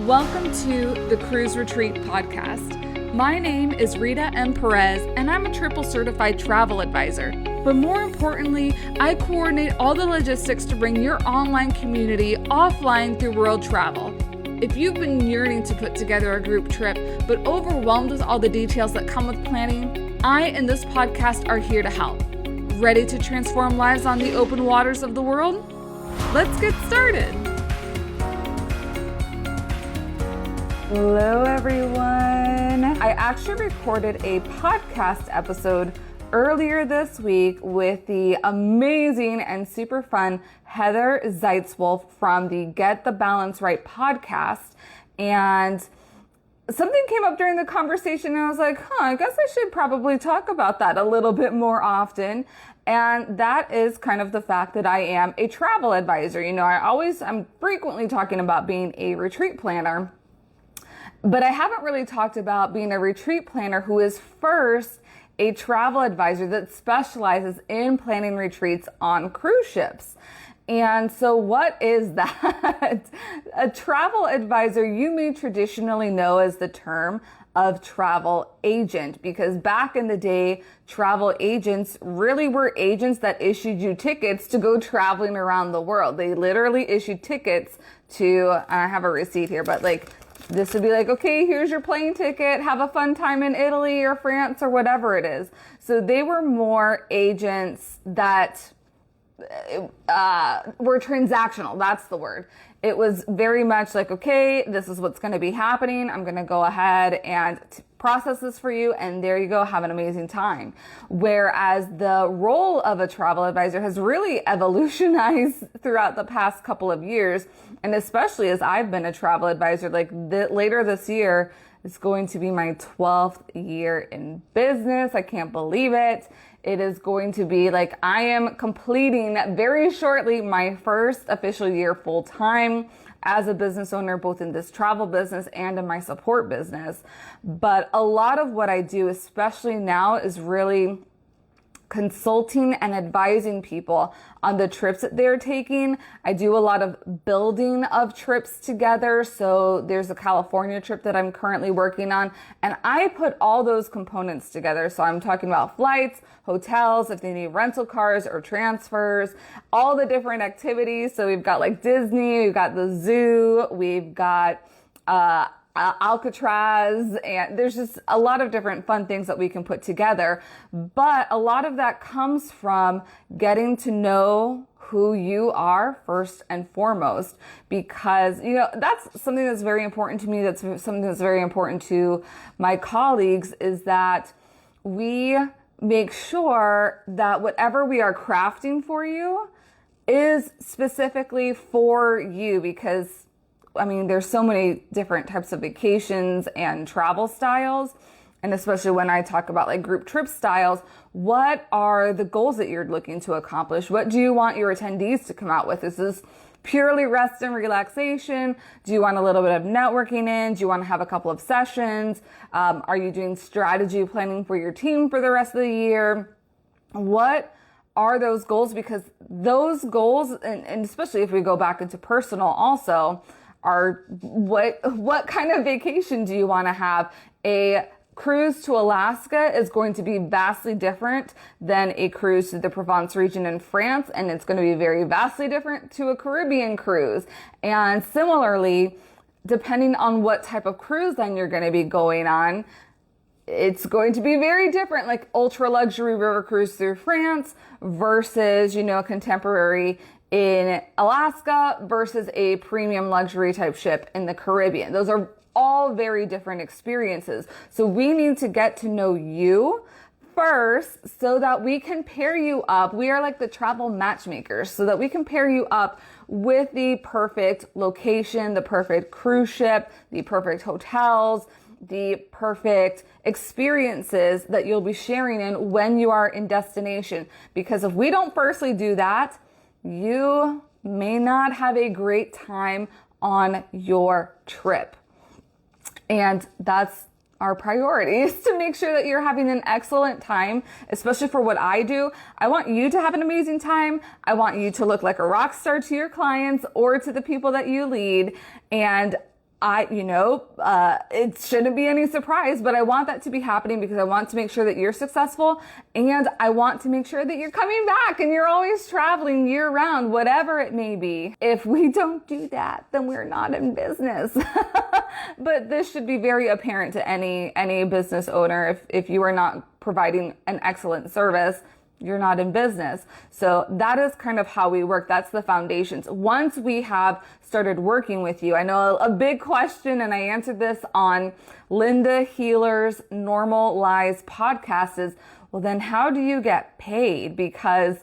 Welcome to the Cruise Retreat Podcast. My name is Rita M. Perez, and I'm a triple certified travel advisor. But more importantly, I coordinate all the logistics to bring your online community offline through world travel. If you've been yearning to put together a group trip, but overwhelmed with all the details that come with planning, I and this podcast are here to help. Ready to transform lives on the open waters of the world? Let's get started. Hello, everyone. I actually recorded a podcast episode earlier this week with the amazing and super fun Heather Zeitzwolf from the Get the Balance Right podcast. And something came up during the conversation and I was like, I guess I should probably talk about that a little bit more often. And that is kind of the fact that I am a travel advisor. You know, I'm frequently talking about being a retreat planner. But I haven't really talked about being a retreat planner who is first a travel advisor that specializes in planning retreats on cruise ships. And so what is that? A travel advisor you may traditionally know as the term of travel agent, because back in the day, travel agents really were agents that issued you tickets to go traveling around the world. They literally issued tickets to, I have a receipt here, but this would be like, okay, here's your plane ticket. Have a fun time in Italy or France or whatever it is. So they were more agents that were transactional. That's the word. It was very much like, okay, this is what's going to be happening. I'm going to go ahead and process this for you. And there you go. Have an amazing time. Whereas the role of a travel advisor has really evolutionized throughout the past couple of years. And especially as I've been a travel advisor, later this year is going to be my 12th year in business. I can't believe it. It is going to be I am completing very shortly my first official year full time as a business owner, both in this travel business and in my support business. But a lot of what I do, especially now, is really consulting and advising people on the trips that they're taking. I do a lot of building of trips together. So there's a California trip that I'm currently working on, and I put all those components together. So I'm talking about flights, hotels, if they need rental cars or transfers, all the different activities. So we've got Disney, we've got the zoo, we've got Alcatraz, and there's just a lot of different fun things that we can put together. But a lot of that comes from getting to know who you are first and foremost, because, that's something that's very important to me. That's something that's very important to my colleagues, is that we make sure that whatever we are crafting for you is specifically for you, because there's so many different types of vacations and travel styles. And especially when I talk about group trip styles, what are the goals that you're looking to accomplish? What do you want your attendees to come out with? Is this purely rest and relaxation? Do you want a little bit of networking in? Do you want to have a couple of sessions? Are you doing strategy planning for your team for the rest of the year? What are those goals? Because those goals, and especially if we go back into personal also, are what kind of vacation do you want to have? A cruise to Alaska is going to be vastly different than a cruise to the Provence region in France, and it's going to be very vastly different to a Caribbean cruise. And similarly, depending on what type of cruise then you're going to be going on, it's going to be very different, ultra luxury river cruise through France versus, a contemporary in Alaska versus a premium luxury type ship in the Caribbean. Those are all very different experiences. So we need to get to know you first so that we can pair you up. We are like the travel matchmakers, so that we can pair you up with the perfect location, the perfect cruise ship, the perfect hotels, the perfect experiences that you'll be sharing in when you are in destination. Because if we don't firstly do that, you may not have a great time on your trip. And that's our priority, is to make sure that you're having an excellent time, especially for what I do. I want you to have an amazing time. I want you to look like a rock star to your clients or to the people that you lead. And it shouldn't be any surprise, but I want that to be happening because I want to make sure that you're successful, and I want to make sure that you're coming back and you're always traveling year round, whatever it may be. If we don't do that, then we're not in business. But this should be very apparent to any business owner. If you are not providing an excellent service, you're not in business. So that is kind of how we work. That's the foundations. Once we have started working with you, I know a big question, and I answered this on Linda Healer's Normal Lies podcast is, well, then how do you get paid? Because,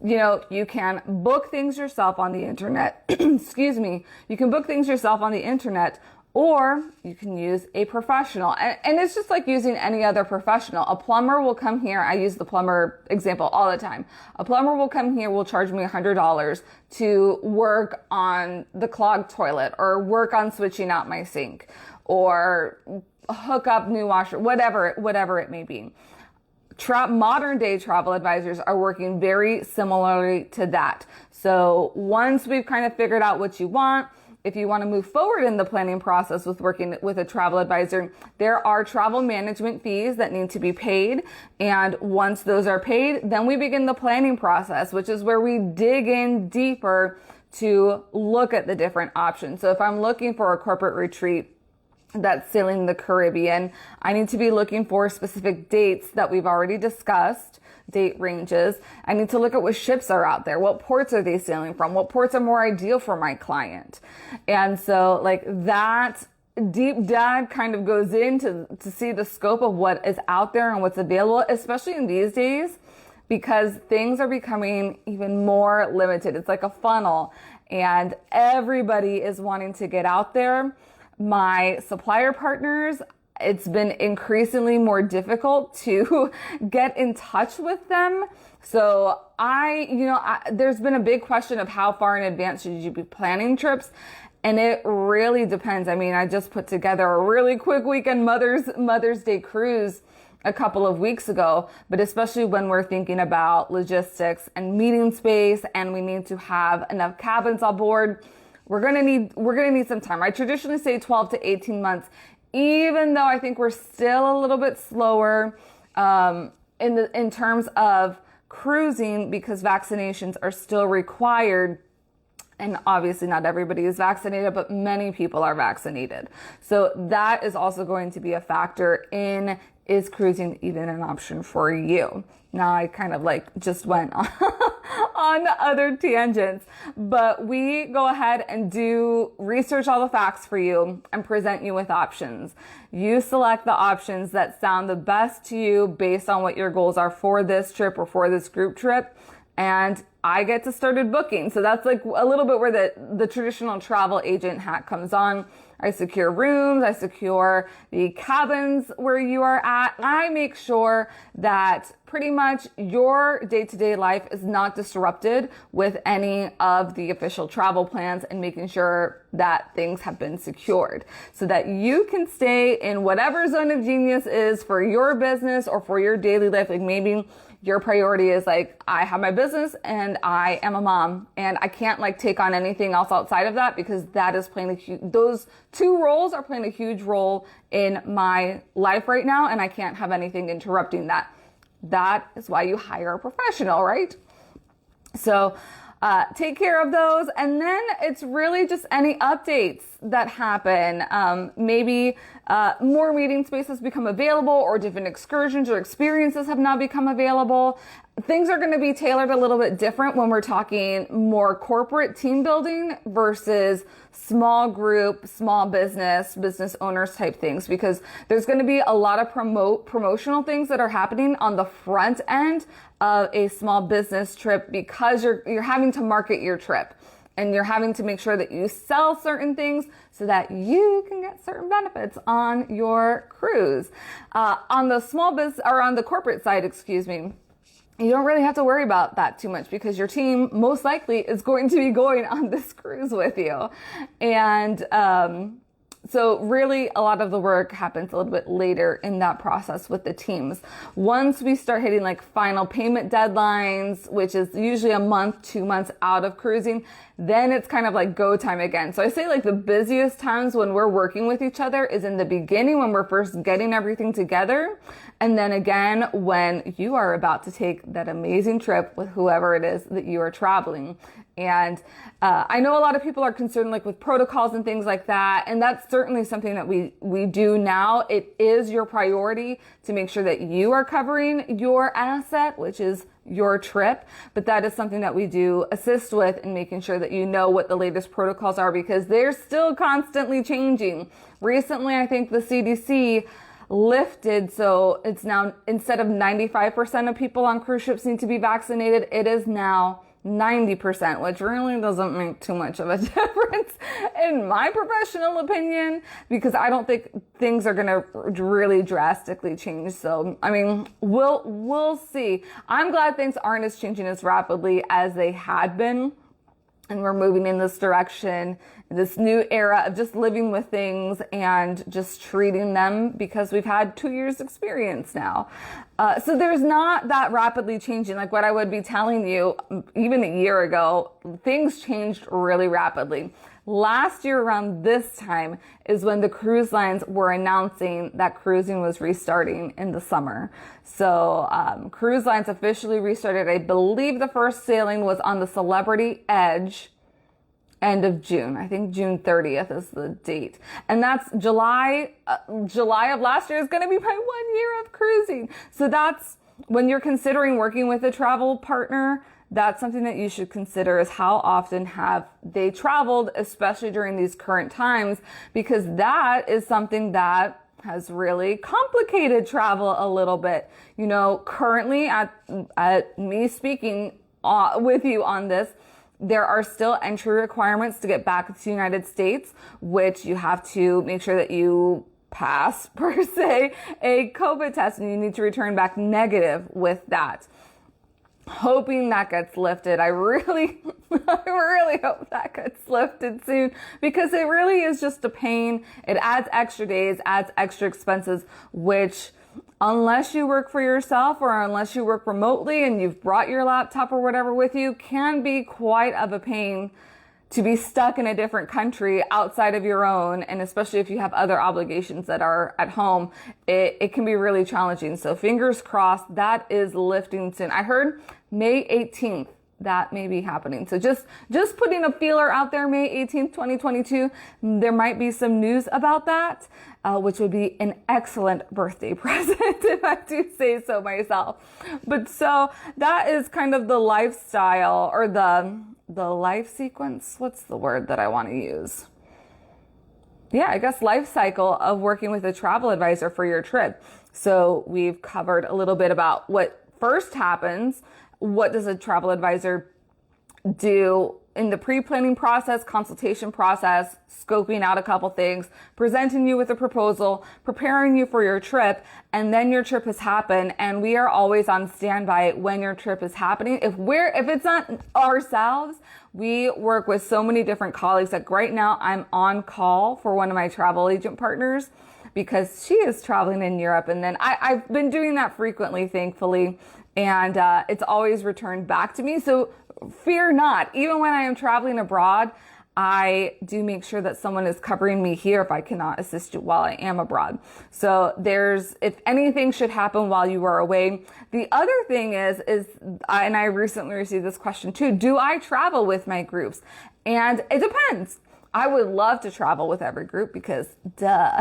you can book things yourself on the internet. Excuse me. You can book things yourself on the internet, or you can use a professional. And it's just like using any other professional. A plumber will come here. I use the plumber example all the time. A plumber will come here, will charge me $100 to work on the clogged toilet, or work on switching out my sink, or hook up new washer, whatever it may be. Modern day travel advisors are working very similarly to that. So once we've kind of figured out what you want, if you want to move forward in the planning process with working with a travel advisor, there are travel management fees that need to be paid. And once those are paid, then we begin the planning process, which is where we dig in deeper to look at the different options. So if I'm looking for a corporate retreat that's sailing the Caribbean, I need to be looking for specific dates that we've already discussed, date ranges. I need to look at what ships are out there. What ports are they sailing from? What ports are more ideal for my client? And so like that deep dive kind of goes into to see the scope of what is out there and what's available, especially in these days, because things are becoming even more limited. It's like a funnel, and everybody is wanting to get out there. My supplier partners, it's been increasingly more difficult to get in touch with them. So there's been a big question of how far in advance should you be planning trips. And it really depends. I mean, I just put together a really quick weekend Mother's Day cruise a couple of weeks ago, but especially when we're thinking about logistics and meeting space, and we need to have enough cabins on board, we're going to need some time. I traditionally say 12 to 18 months. Even though I think we're still a little bit slower in terms of cruising, because vaccinations are still required. And obviously not everybody is vaccinated, but many people are vaccinated. So that is also going to be a factor in, is cruising even an option for you? Now I kind of just went on other tangents, but we go ahead and do research all the facts for you and present you with options. You select the options that sound the best to you based on what your goals are for this trip or for this group trip. And I get to started booking. So that's like a little bit where the traditional travel agent hat comes on. I secure rooms, I secure the cabins where you are at. I make sure that pretty much your day-to-day life is not disrupted with any of the official travel plans, and making sure that things have been secured so that you can stay in whatever zone of genius is for your business or for your daily life. Like maybe your priority is I have my business and I am a mom, and I can't take on anything else outside of that, because that is playing those two roles are playing a huge role in my life right now, and I can't have anything interrupting that. That is why you hire a professional, right? So take care of those. And then it's really just any updates that happen. Maybe more meeting spaces become available, or different excursions or experiences have now become available. Things are going to be tailored a little bit different when we're talking more corporate team building versus small group, small business owners type things, because there's going to be a lot of promotional things that are happening on the front end of a small business trip, because you're having to market your trip. And you're having to make sure that you sell certain things so that you can get certain benefits on your cruise. On the small business, or on the corporate side, you don't really have to worry about that too much, because your team most likely is going to be going on this cruise with you. And So really a lot of the work happens a little bit later in that process with the teams. Once we start hitting like final payment deadlines, which is usually a month, 2 months out of cruising, then it's kind of like go time again. So I say like the busiest times when we're working with each other is in the beginning when we're first getting everything together. And then again, when you are about to take that amazing trip with whoever it is that you are traveling. And I know a lot of people are concerned like with protocols and things like that. And that's certainly something that we do now. It is your priority to make sure that you are covering your asset, which is your trip. But that is something that we do assist with in making sure that you know what the latest protocols are, because they're still constantly changing. Recently, I think the CDC lifted, so it's now, instead of 95% of people on cruise ships need to be vaccinated, it is now 90%, which really doesn't make too much of a difference in my professional opinion, because I don't think things are going to really drastically change. So, I mean, we'll see. I'm glad things aren't as changing as rapidly as they had been. And we're moving in this direction, this new era of just living with things and just treating them, because we've had 2 years experience now. So there's not that rapidly changing like what I would be telling you even a year ago. Things changed really rapidly. Last year around this time is when the cruise lines were announcing that cruising was restarting in the summer. So cruise lines officially restarted. I believe the first sailing was on the Celebrity Edge end of June. I think June 30th is the date. And that's July of last year is going to be my 1 year of cruising. So that's when you're considering working with a travel partner, that's something that you should consider, is how often have they traveled, especially during these current times, because that is something that has really complicated travel a little bit. You know, currently at me speaking with you on this, there are still entry requirements to get back to the United States, which you have to make sure that you pass, per se, a COVID test, and you need to return back negative with that. Hoping that gets lifted. I really hope that gets lifted soon, because it really is just a pain. It adds extra days, adds extra expenses, which, unless you work for yourself or unless you work remotely and you've brought your laptop or whatever with you, can be quite of a pain to be stuck in a different country outside of your own. And especially if you have other obligations that are at home, it can be really challenging. So fingers crossed that is lifting soon. I heard May 18th that may be happening. So just putting a feeler out there, May 18th, 2022, there might be some news about that, which would be an excellent birthday present if I do say so myself. But so that is kind of the lifestyle, or the life sequence. What's the word that I want to use? Yeah, I guess life cycle of working with a travel advisor for your trip. So we've covered a little bit about what first happens. What does a travel advisor do in the pre-planning process, consultation process, scoping out a couple things, presenting you with a proposal, preparing you for your trip, and then your trip has happened, and we are always on standby when your trip is happening. If it's not ourselves, we work with so many different colleagues. Like right now, I'm on call for one of my travel agent partners because she is traveling in Europe, and then I've been doing that frequently, thankfully. And it's always returned back to me. So fear not. Even when I am traveling abroad, I do make sure that someone is covering me here if I cannot assist you while I am abroad. So if anything should happen while you are away. The other thing is, and I recently received this question too, do I travel with my groups? And it depends. I would love to travel with every group because duh,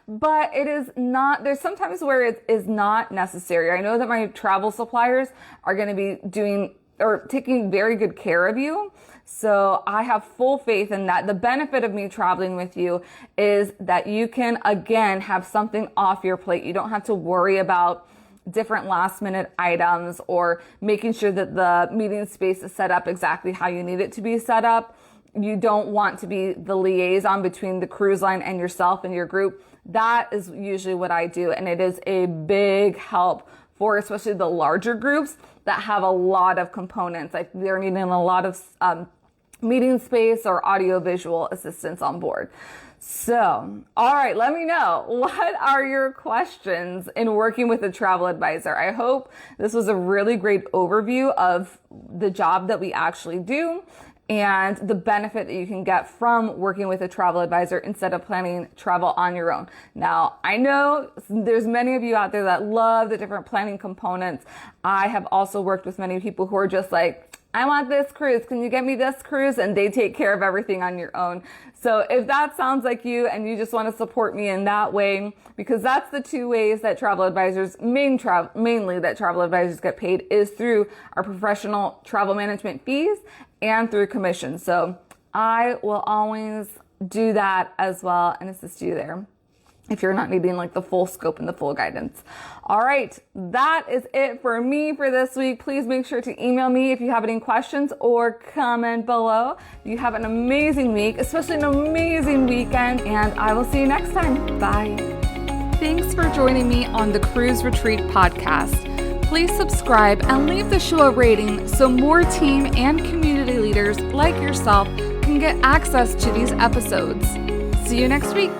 but it is not, there's sometimes where it is not necessary. I know that my travel suppliers are going to be doing or taking very good care of you. So I have full faith in that. The benefit of me traveling with you is that you can, again, have something off your plate. You don't have to worry about different last minute items or making sure that the meeting space is set up exactly how you need it to be set up. You don't want to be the liaison between the cruise line and yourself and your group. That is usually what I do. And it is a big help for especially the larger groups that have a lot of components. Like they're needing a lot of meeting space or audiovisual assistance on board. So, all right, let me know, what are your questions in working with a travel advisor? I hope this was a really great overview of the job that we actually do and the benefit that you can get from working with a travel advisor instead of planning travel on your own. Now, I know there's many of you out there that love the different planning components. I have also worked with many people who are just like, I want this cruise. Can you get me this cruise? And they take care of everything on your own. So if that sounds like you and you just want to support me in that way, because that's the two ways that travel advisors, mainly that travel advisors get paid, is through our professional travel management fees and through commission. So I will always do that as well and assist you there if you're not needing like the full scope and the full guidance. All right, that is it for me for this week. Please make sure to email me if you have any questions or comment below. You have an amazing week, especially an amazing weekend, and I will see you next time. Bye. Thanks for joining me on the Cruise Retreat podcast. Please subscribe and leave the show a rating so more team and community leaders like yourself can get access to these episodes. See you next week.